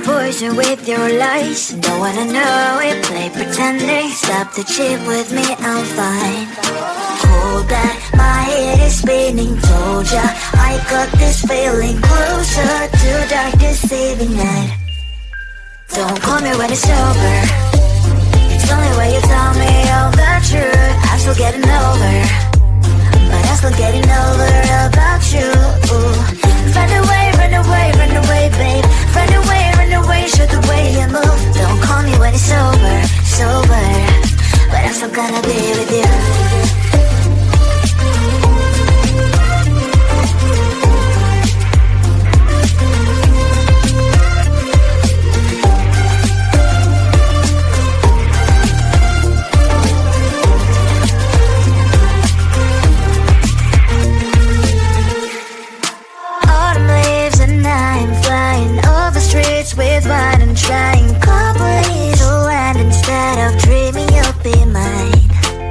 poison with your lies. Don't wanna know it, play pretending. Stop the cheat with me, I'm fine. Hold back, my head is spinning. Told ya, I got this feeling. Closer to dark deceiving night. Don't call me when it's over. It's only when you tell me all the truth. I'm still getting over, but I'm still getting over about you. Run away, run away, run away, babe. Run away, show the way you move. Don't call me when it's over, sober, but I'm still gonna be with you. With wine and trying couples to land instead of dreaming you'll be mine.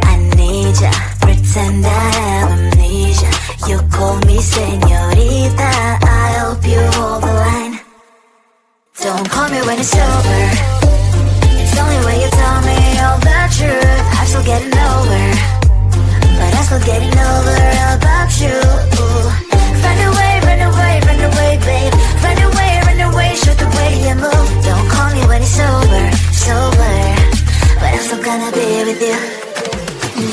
I need ya, pretend I have amnesia. You call me señorita, I hope you hold the line. Don't call me when it's over. It's only when you tell me all the truth. I'm still getting over, but I'm still getting over about you. Run away, run away, run away, babe. Run away, show the way you move. Don't call me when it's over, sober, but I'm still gonna be with you.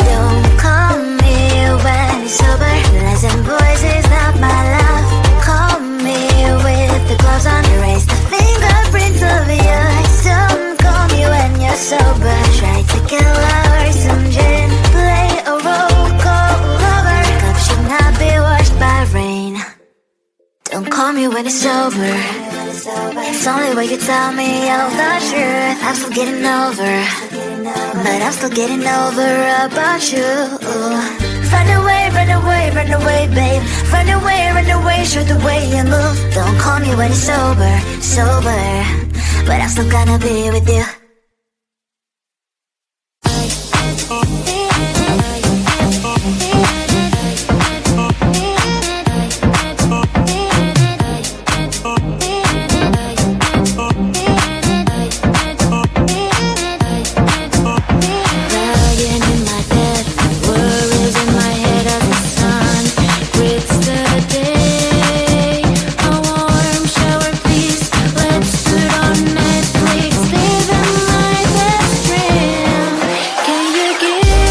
Don't call me when it's sober. Lies and boys is not my love. Call me with the gloves on. Erase the fingerprints of your eyes. Don't call me when you're sober. Try to kill our some gin. Play a role called lover. Cup should not be washed by rain. Don't call me when it's over. It's only when you tell me all the truth. I'm still getting over, but I'm still getting over about you. Run away, run away, run away, babe. Run away, show the way you move. Don't call me when it's over, sober, but I'm still gonna be with you. Can you give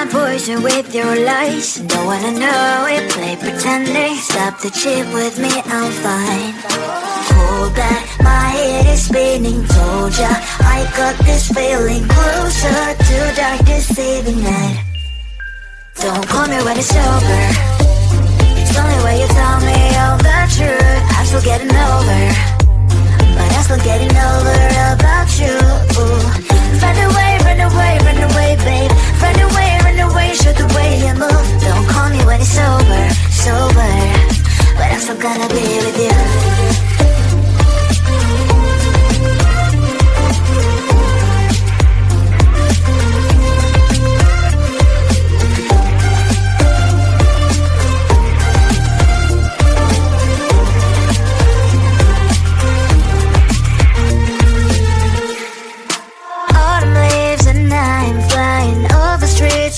my poison with your lies. Don't wanna know it, play pretending. Stop the chip with me, I'm fine. Hold back, my head is spinning. Told ya, I got this feeling. Closer to dark deceiving night. Don't call me when it's over. It's only when you tell me all the truth. I'm still getting over, but I'm still getting over about you. Run away, run away, run away, babe. Run away, show the way you move. Don't call me when it's over, sober, but I'm still gonna be with you.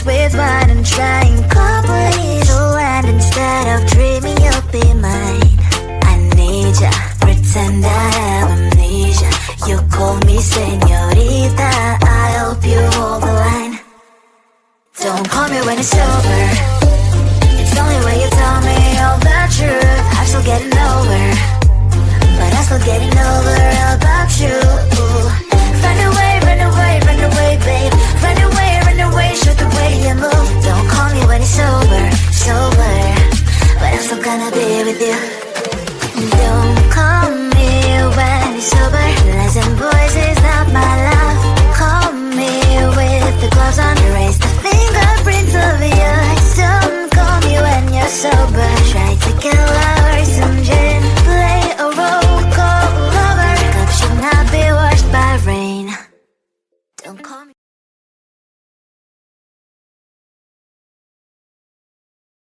With wine and trying companies to land instead of dreaming you'll be mine. I need ya, pretend I have amnesia. You call me señorita, I hope you hold the line. Don't call me when it's over. It's only when you tell me all the truth. I'm still getting over, but I'm still getting over about you. Run away, run away, run away, babe.